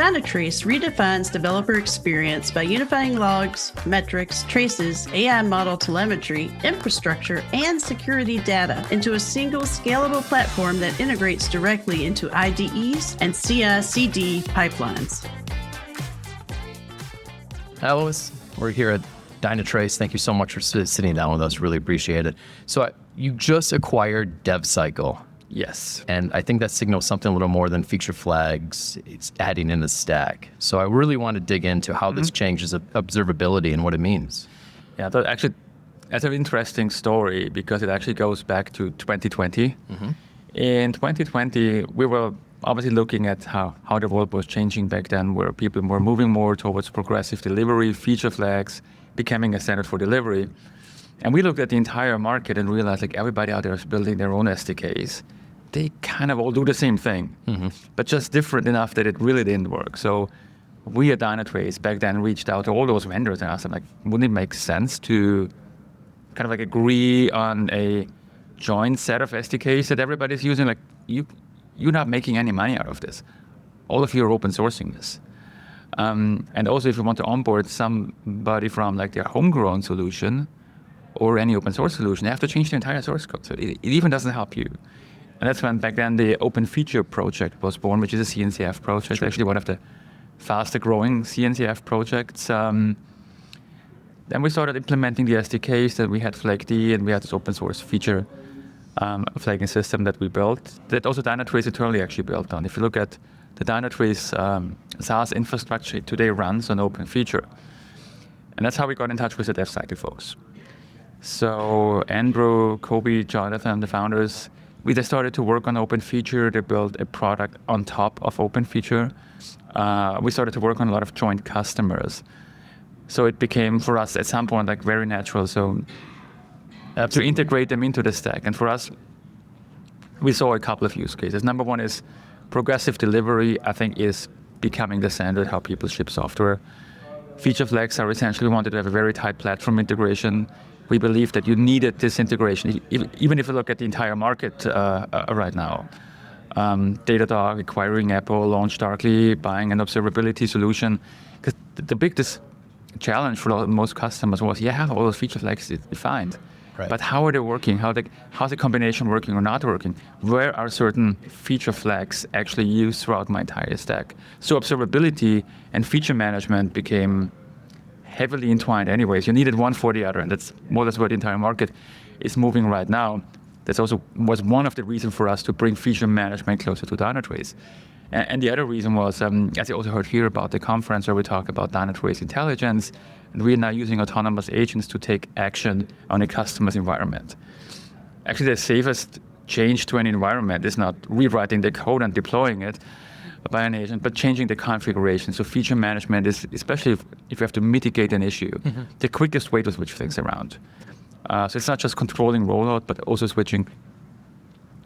Dynatrace redefines developer experience by unifying logs, metrics, traces, AI model telemetry, infrastructure, and security data into a single scalable platform that integrates directly into IDEs and CI/CD pipelines. Alois, we're here at Dynatrace. Thank you so much for sitting down with us. Really appreciate it. So you just acquired DevCycle. Yes. And I think that signals something a little more than feature flags. It's adding in the stack. So I really want to dig into how this changes observability and what it means. Yeah, that's an interesting story because it actually goes back to 2020. In 2020, we were obviously looking at how the world was changing back then, where people were moving more towards progressive delivery, feature flags, becoming a standard for delivery. And we looked at the entire market and realized like everybody out there is building their own SDKs. They kind of all do the same thing, but just different enough that it really didn't work. So we at Dynatrace back then reached out to all those vendors and asked them, like, wouldn't it make sense to kind of like agree on a joint set of SDKs that everybody's using? Like, you're not making any money out of this. All of you are open sourcing this. And also if you want to onboard somebody from like their homegrown solution or any open source solution, they have to change the entire source code. So it even doesn't help you. And that's when back then the Open Feature project was born, which is a CNCF project, actually one of the faster growing CNCF projects. Then we started implementing the SDKs. That we had FlagD and we had this open source feature flagging system that we built, that also Dynatrace internally actually built on. If you look at the Dynatrace SaaS infrastructure, it today runs on Open Feature. And that's how we got in touch with the DevCycle folks. So Andrew, Kobe, Jonathan, the founders, they started to work on Open Feature. They built a product on top of Open Feature. We started to work on a lot of joint customers. So it became for us at some point like very natural. So to integrate them into the stack. And for us, we saw a couple of use cases. Number one is progressive delivery, I think, is becoming the standard how people ship software. Feature flags are essentially, we wanted to have a very tight platform integration. We believe that you needed this integration, even if you look at the entire market right now. Datadog acquiring Apple, LaunchDarkly, buying an observability solution. Because the biggest challenge for most customers was, all those feature flags defined. Right. But how are they working? How's the combination working or not working? Where are certain feature flags actually used throughout my entire stack? So observability and feature management became heavily entwined anyways. You needed one for the other, and that's more or less where the entire market is moving right now. That also was one of the reasons for us to bring feature management closer to Dynatrace. And the other reason was, as you also heard here about the conference where we talk about Dynatrace intelligence, and we are now using autonomous agents to take action on a customer's environment. Actually, the safest change to an environment is not rewriting the code and deploying it by an agent, but changing the configuration. So feature management is, especially if you have to mitigate an issue, the quickest way to switch things around. So it's not just controlling rollout, but also switching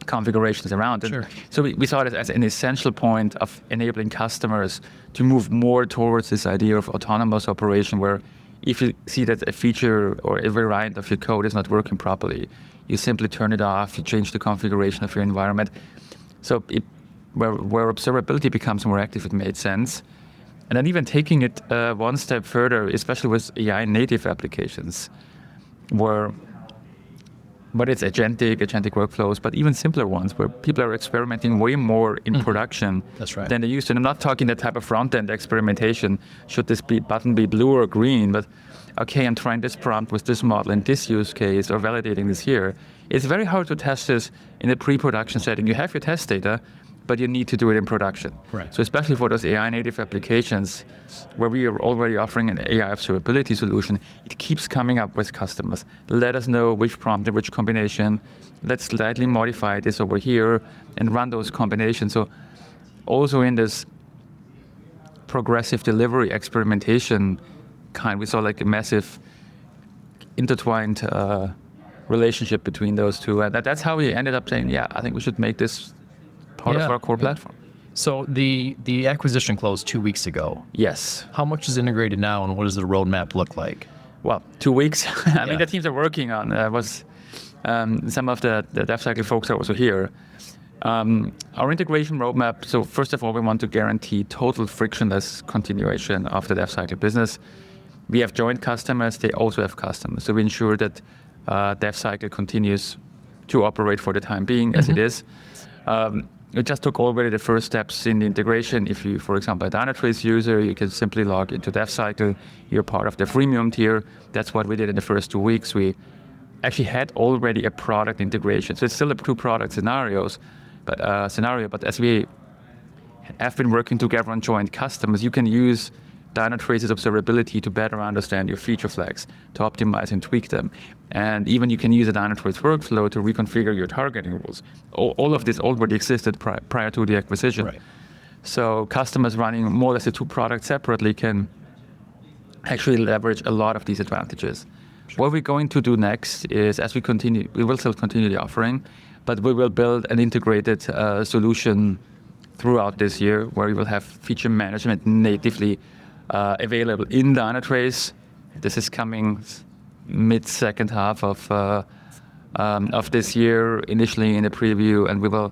configurations around. Sure. So we saw it as an essential point of enabling customers to move more towards this idea of autonomous operation, where if you see that a feature or a variant of your code is not working properly, you simply turn it off, you change the configuration of your environment. So where observability becomes more active, it made sense. And then even taking it one step further, especially with AI native applications, where it's agentic workflows, but even simpler ones where people are experimenting way more in production than they used to. And I'm not talking that type of front-end experimentation. Should this button be blue or green? But okay, I'm trying this prompt with this model in this use case or validating this here. It's very hard to test this in a pre-production setting. You have your test data, but you need to do it in production. Right. So especially for those AI native applications where we are already offering an AI observability solution, it keeps coming up with customers. Let us know which prompt and which combination. Let's slightly modify this over here and run those combinations. So also in this progressive delivery experimentation we saw like a massive intertwined relationship between those two. And that's how we ended up saying, I think we should make this part of our core platform. So the acquisition closed 2 weeks ago. Yes. How much is integrated now, and what does the roadmap look like? Well, 2 weeks. I mean, the teams are working on was some of the DevCycle folks are also here. Our integration roadmap, so first of all, we want to guarantee total frictionless continuation of the DevCycle business. We have joint customers, they also have customers. So we ensure that DevCycle continues to operate for the time being as it is. We just took already the first steps in the integration. If you, for example, a Dynatrace user, you can simply log into DevCycle. You're part of the freemium tier. That's what we did in the first 2 weeks. We actually had already a product integration. So it's still a two product scenarios, but as we have been working together on joint customers, you can use Dynatrace's observability to better understand your feature flags, to optimize and tweak them. And even you can use a Dynatrace workflow to reconfigure your targeting rules. All of this already existed prior to the acquisition. Right. So customers running more or less the two products separately can actually leverage a lot of these advantages. What we're going to do next is, as we continue, we will still continue the offering, but we will build an integrated solution throughout this year where we will have feature management natively available in Dynatrace. This is coming mid-second half of this year, initially in a preview, and we will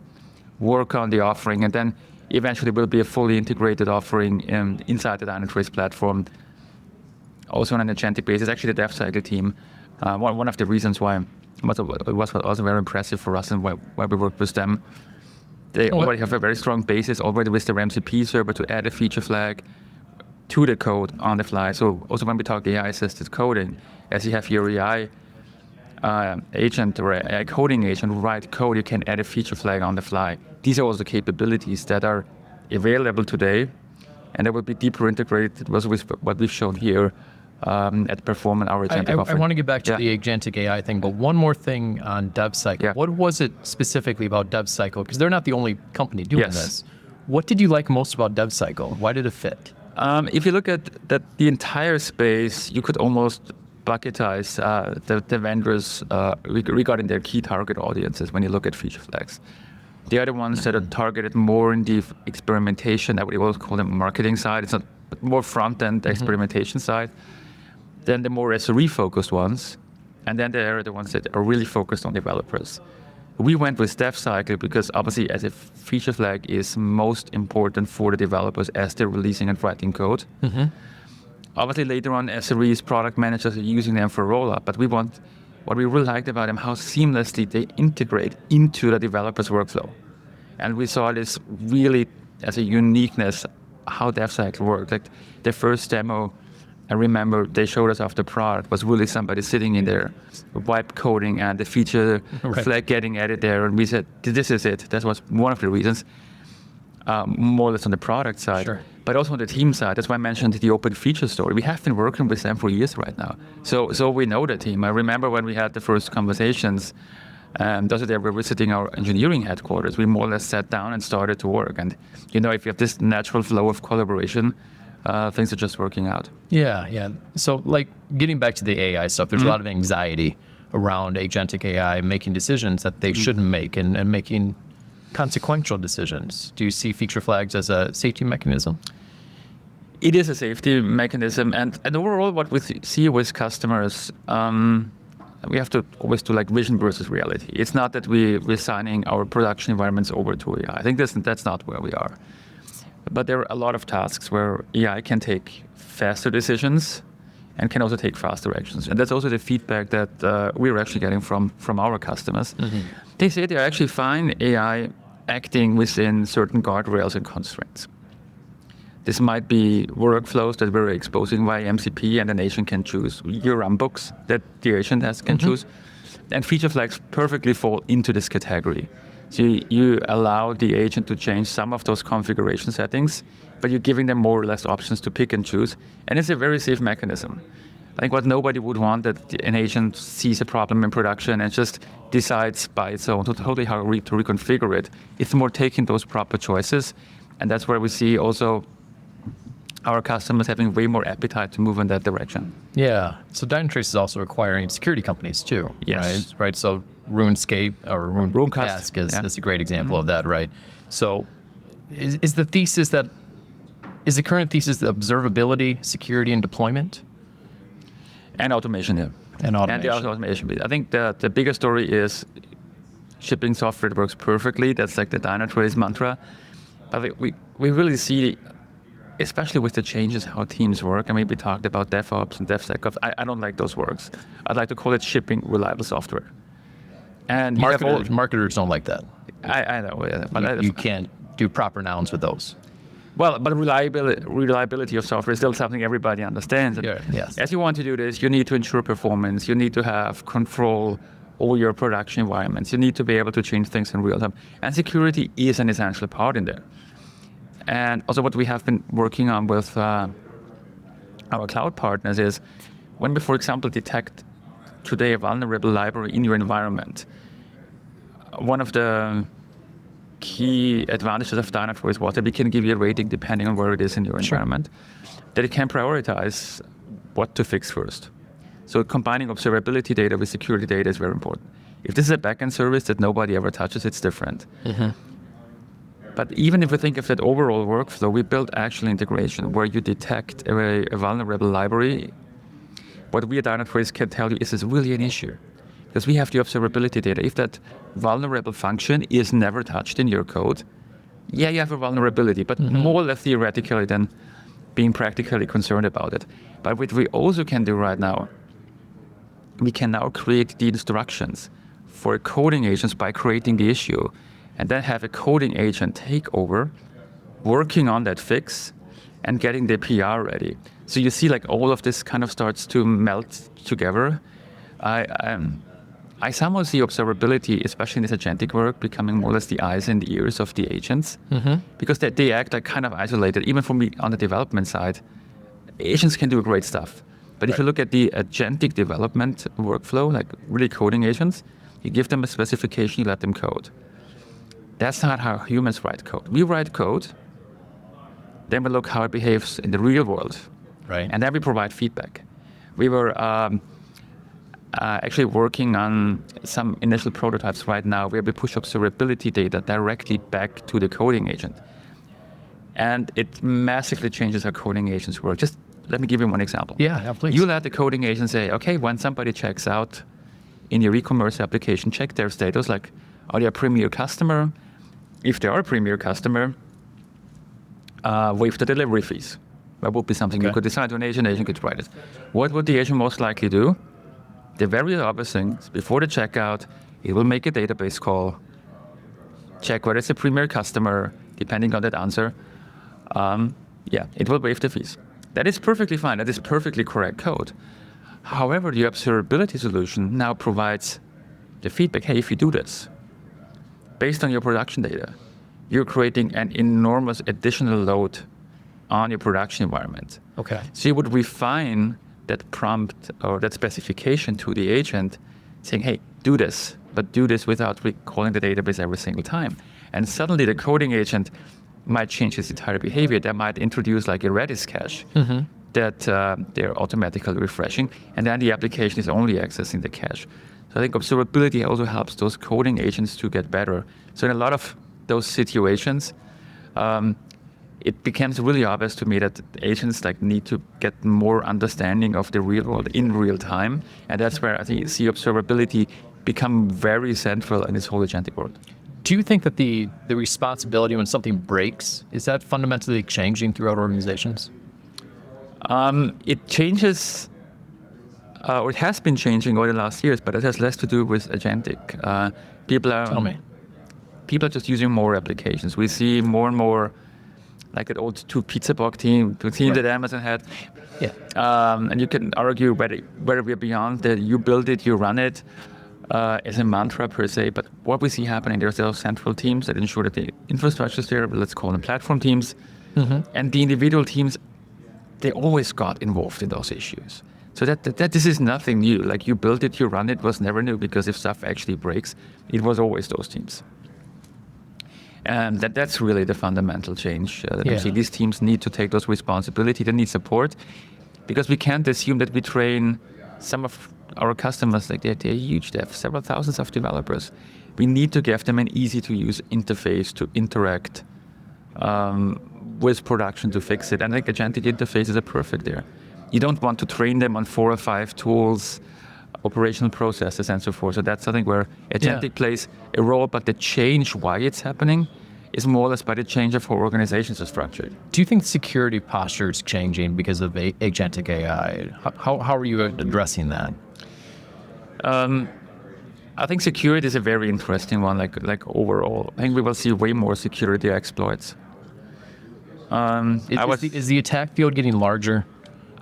work on the offering, and then eventually will be a fully integrated offering inside the Dynatrace platform, also on an agentic basis. Actually, the DevCycle team, one of the reasons why it was also very impressive for us and why we worked with them, they already have a very strong basis already with their MCP server to add a feature flag to the code on the fly. So also when we talk AI-assisted coding, as you have your AI agent or AI coding agent write code, you can add a feature flag on the fly. These are also capabilities that are available today, and that will be deeper integrated with what we've shown here at Perform and our agentic offering. I want to get back to the agentic AI thing, but one more thing on DevCycle. Yeah. What was it specifically about DevCycle? Because they're not the only company doing this. What did you like most about DevCycle? Why did it fit? If you look at the entire space, you could almost bucketize the vendors regarding their key target audiences when you look at feature flags. The other ones that are targeted more in the experimentation, I would also call them marketing side. It's not more front-end experimentation side. Then the more SRE-focused ones, and then there are the ones that are really focused on developers. We went with DevCycle because obviously as a feature flag is most important for the developers as they're releasing and writing code. Obviously later on SREs, product managers are using them for rollout, but what we really liked about them, how seamlessly they integrate into the developer's workflow. And we saw this really as a uniqueness, how DevCycle worked. Like the first demo, I remember they showed us after product was really somebody sitting in there, wipe coding and the feature flag getting added there. And we said, this is it. That was one of the reasons, more or less on the product side, but also on the team side. That's why I mentioned the open feature story. We have been working with them for years right now. So we know the team. I remember when we had the first conversations, those are there, we were visiting our engineering headquarters. We more or less sat down and started to work. And if you have this natural flow of collaboration, things are just working out. Yeah. So like getting back to the AI stuff, there's a lot of anxiety around agentic AI making decisions that they shouldn't make and making consequential decisions. Do you see feature flags as a safety mechanism? It is a safety mechanism. And overall, what we see with customers, we have to always do like vision versus reality. It's not that we're signing our production environments over to AI. I think that's not where we are. But there are a lot of tasks where AI can take faster decisions and can also take faster actions. And that's also the feedback that we're actually getting from our customers. They say they actually find AI acting within certain guardrails and constraints. This might be workflows that we're exposing via MCP and an agent can choose your runbooks that the agent can choose. And feature flags perfectly fall into this category. So you allow the agent to change some of those configuration settings, but you're giving them more or less options to pick and choose. And it's a very safe mechanism. I think what nobody would want, that an agent sees a problem in production and just decides by its own totally how to reconfigure it. It's more taking those proper choices. And that's where we see also our customers having way more appetite to move in that direction. Yeah. So Dynatrace is also acquiring security companies too. Yes. Right. So RuneScape or RuneCast is a great example of that, right? So is the current thesis that observability, security, and deployment? And automation, yeah. And automation. And the automation bit. I think the bigger story is shipping software that works perfectly. That's like the Dynatrace mantra. But we really see, especially with the changes how teams work. I mean, we talked about DevOps and DevCycle. I don't like those words. I'd like to call it shipping reliable software. And marketers don't like that. I know, yeah, but you can't do proper nouns with those. Well, but reliability of software is still something everybody understands. And Yes. as you want to do this, you need to ensure performance. You need to have control over your production environments. You need to be able to change things in real time. And security is an essential part in there. And also what we have been working on with our cloud partners is when we, for example, detect today a vulnerable library in your environment, one of the key advantages of Dynatrace was that we can give you a rating depending on where it is in your environment, that it can prioritize what to fix first. So combining observability data with security data is very important. If this is a backend service that nobody ever touches, it's different. But even if we think of that overall workflow, we built actual integration where you detect a vulnerable library. What we at Dynatrace can tell you is it's really an issue. Because we have the observability data. If that vulnerable function is never touched in your code, yeah, you have a vulnerability, but more or less theoretically than being practically concerned about it. But what we also can do right now, we can now create the instructions for coding agents by creating the issue, and then have a coding agent take over, working on that fix, and getting the PR ready. So you see, like all of this kind of starts to melt together. I somehow see observability, especially in this agentic work, becoming more or less the eyes and the ears of the agents, because they act like kind of isolated. Even for me on the development side, agents can do great stuff. But if you look at the agentic development workflow, like really coding agents, you give them a specification, you let them code. That's not how humans write code. We write code, then we look how it behaves in the real world, and then we provide feedback. We were actually working on some initial prototypes right now where we push observability data directly back to the coding agent. And it massively changes how coding agents work. Just let me give you one example. Yeah, please. You let the coding agent say, okay, when somebody checks out in your e-commerce application, check their status, like, are they a premier customer? If they are a premier customer, waive the delivery fees. That would be something you could decide to an agent could write it. What would the agent most likely do? The very obvious things, before the checkout, it will make a database call, check whether it's a premier customer, depending on that answer. It will waive the fees. That is perfectly fine. That is perfectly correct code. However, the observability solution now provides the feedback, hey, if you do this, based on your production data, you're creating an enormous additional load on your production environment. So you would refine that prompt or that specification to the agent saying, hey, do this, but do this without recalling the database every single time. And suddenly the coding agent might change its entire behavior. They might introduce like a Redis cache that they're automatically refreshing, and then the application is only accessing the cache. So I think observability also helps those coding agents to get better. So in a lot of those situations, it becomes really obvious to me that agents like need to get more understanding of the real world in real time. And that's where I think you see observability become very central in this whole agentic world. Do you think that the responsibility when something breaks, is that fundamentally changing throughout organizations? It changes, or it has been changing over the last years, but it has less to do with agentic. People are just using more applications. We see more and more like that old two pizza box team, the team that Amazon had. And you can argue whether we're beyond that. You build it, you run it as a mantra per se. But what we see happening, there's those central teams that ensure that the infrastructure is there, let's call them platform teams. And the individual teams, they always got involved in those issues. So that this is nothing new. Like you build it, you run it, was never new, because if stuff actually breaks, it was always those teams. And that's really the fundamental change that we see. These teams need to take those responsibility. They need support, because we can't assume that we train some of our customers, like they're huge. They have several thousands of developers. We need to give them an easy-to-use interface to interact with production to fix it. And like agentic interfaces are perfect there. You don't want to train them on 4 or 5 tools operational processes and so forth. So that's something where agentic plays a role, but the change why it's happening is more or less by the change of how organizations are structured. Do you think security posture is changing because of agentic AI? How are you addressing that? I think security is a very interesting one, like overall. I think we will see way more security exploits. Is the attack field getting larger?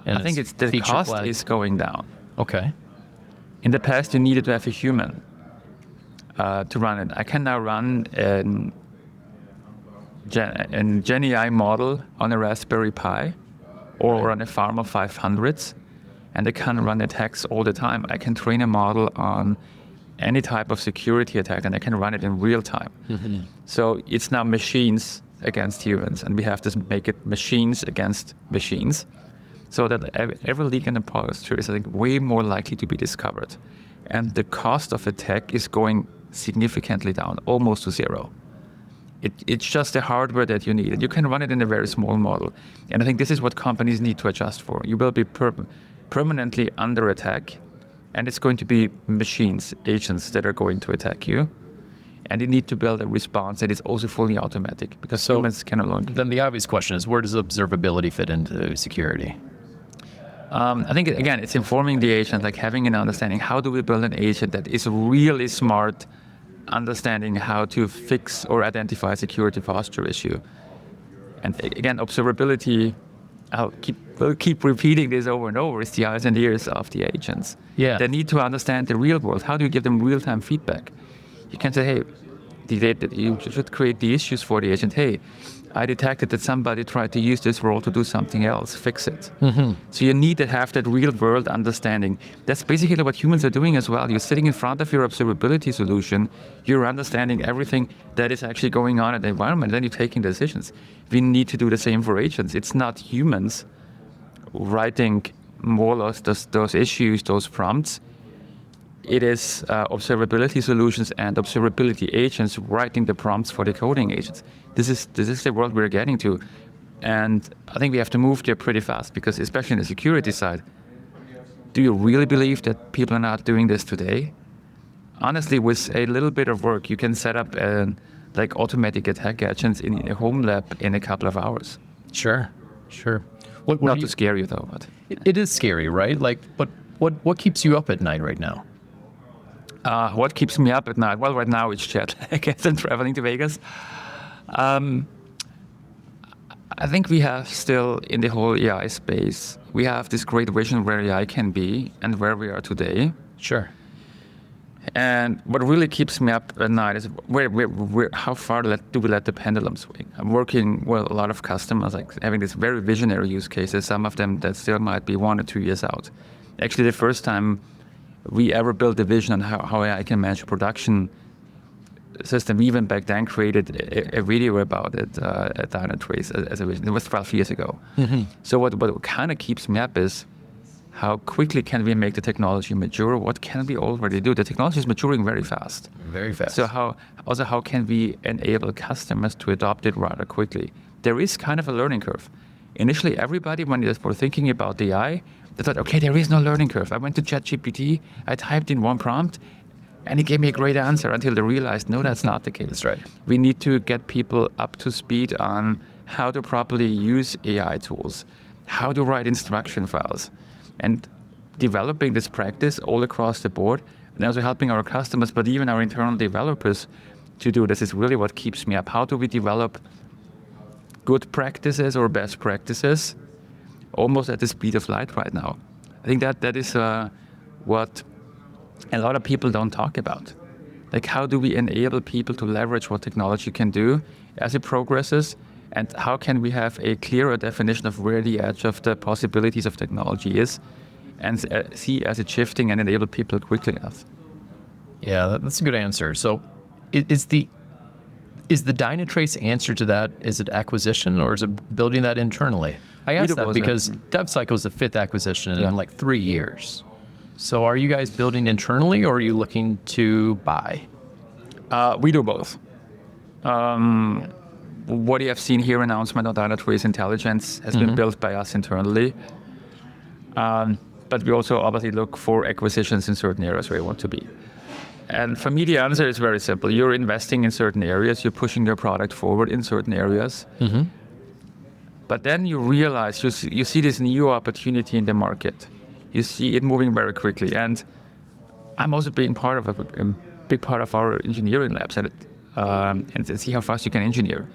I think it's the cost is going down. Okay. In the past, you needed to have a human to run it. I can now run an Gen AI model on a Raspberry Pi or on a farm of 500s, and I can run attacks all the time. I can train a model on any type of security attack, and I can run it in real time. Mm-hmm. So it's now machines against humans, and we have to make it machines against machines, so that every leak in the posture is, I think, way more likely to be discovered. And the cost of attack is going significantly down, almost to zero. It's just the hardware that you need, and you can run it in a very small model. And I think this is what companies need to adjust for. You will be permanently under attack, and it's going to be machines, agents that are going to attack you. And you need to build a response that is also fully automatic, because humans can no longer. Then the obvious question is, where does observability fit into security? I think, again, it's informing the agent, like having an understanding, how do we build an agent that is really smart, understanding how to fix or identify a security posture issue. And again, observability, we'll keep repeating this over and over, is the eyes and ears of the agents. Yeah. They need to understand the real world. How do you give them real-time feedback? You can say, hey, you should create the issues for the agent. Hey, I detected that somebody tried to use this role to do something else. Fix it. Mm-hmm. So you need to have that real-world understanding. That's basically what humans are doing as well. You're sitting in front of your observability solution. You're understanding everything that is actually going on in the environment. Then you're taking decisions. We need to do the same for agents. It's not humans writing more or less those issues, those prompts. It is observability solutions and observability agents writing the prompts for the coding agents. This is the world we're getting to. And I think we have to move there pretty fast, because especially on the security side, do you really believe that people are not doing this today? Honestly, with a little bit of work, you can set up automatic attack agents in a home lab in a couple of hours. Sure. Not to scare you though, but it is scary, right? But what keeps you up at night right now? What keeps me up at night? Well, right now it's jet lag and traveling to Vegas. I think we have still, in the whole AI space, we have this great vision where AI can be and where we are today. Sure. And what really keeps me up at night is how far do we let the pendulum swing? I'm working with a lot of customers, like having these very visionary use cases, some of them that still might be 1 or 2 years out. Actually, the first time we ever built a vision on how AI can manage a production system, we even back then created a video about it at Dynatrace as a vision. It was 12 years ago. Mm-hmm. So what kind of keeps me up is, how quickly can we make the technology mature? What can we already do? The technology is maturing very fast. Very fast. So how can we enable customers to adopt it rather quickly? There is kind of a learning curve. Initially, everybody, when they were thinking about AI, they thought, okay, there is no learning curve. I went to ChatGPT, I typed in one prompt, and it gave me a great answer, until they realized, no, that's not the case. That's right. We need to get people up to speed on how to properly use AI tools, how to write instruction files, and developing this practice all across the board, and also helping our customers, but even our internal developers to do this is really what keeps me up. How do we develop good practices or best practices almost at the speed of light right now? I think that is what a lot of people don't talk about. Like, how do we enable people to leverage what technology can do as it progresses? And how can we have a clearer definition of where the edge of the possibilities of technology is, and see as it's shifting and enable people quickly enough? Yeah, that's a good answer. So is the Dynatrace answer to that, is it acquisition, or is it building that internally? I asked that because DevCycle is the 5th acquisition in like 3 years. So are you guys building internally, or are you looking to buy? We do both. What you have seen here, announcement of Dynatrace Intelligence, has been built by us internally. but we also obviously look for acquisitions in certain areas where we want to be. And for me, the answer is very simple. You're investing in certain areas, you're pushing your product forward in certain areas. But then you realize, you see this new opportunity in the market. You see it moving very quickly. And I'm also being part of a big part of our engineering labs and see how fast you can engineer.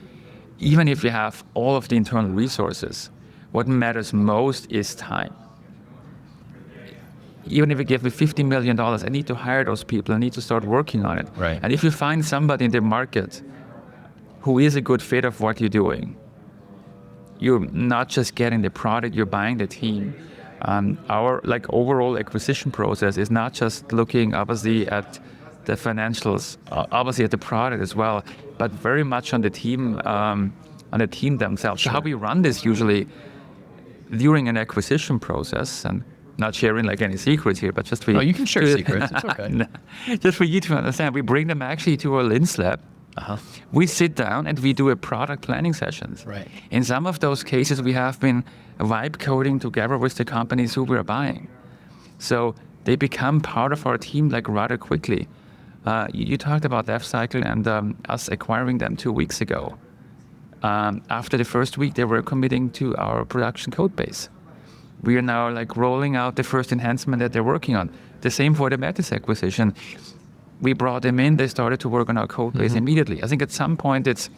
Even if you have all of the internal resources, what matters most is time. Even if you give me $50 million, I need to hire those people. I need to start working on it. Right. And if you find somebody in the market who is a good fit of what you're doing, you're not just getting the product, you're buying the team. Our overall acquisition process is not just looking obviously at the financials, obviously at the product as well, but very much on the team themselves. Sure. So how we run this usually during an acquisition process, and not sharing any secrets here, but just for you. Oh, you can share secrets. It's okay. Just for you to understand, we bring them actually to our Linz lab. We sit down and we do a product planning sessions. Right. In some of those cases, we have been vibe coding together with the companies who we're buying. So they become part of our team rather quickly. You talked about DevCycle and us acquiring them 2 weeks ago. After the first week, they were committing to our production code base. We are now rolling out the first enhancement that they're working on. The same for the Metis acquisition. We brought them in, they started to work on our code base immediately. I think at some point it's,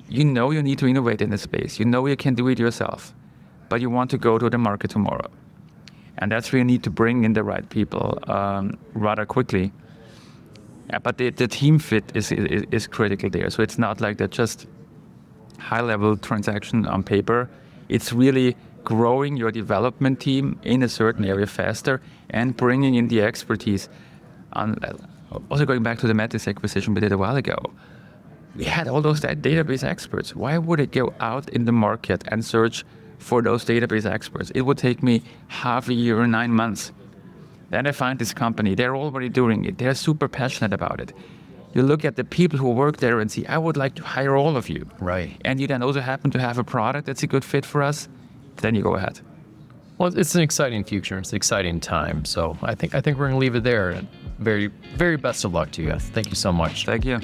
you need to innovate in this space. You can do it yourself, but you want to go to the market tomorrow. And that's where you need to bring in the right people rather quickly. But the team fit is critical there. So it's not like that just high-level transaction on paper. It's really growing your development team in a certain area faster and bringing in the expertise. Also going back to the Metis acquisition we did a while ago, we had all those database experts. Why would I go out in the market and search for those database experts? It would take me half a year or 9 months. Then I find this company, they're already doing it. They're super passionate about it. You look at the people who work there and see, I would like to hire all of you. Right. And you then also happen to have a product that's a good fit for us, then you go ahead. Well, it's an exciting future. It's an exciting time. So I think we're going to leave it there. Very, very best of luck to you. Thank you so much. Thank you.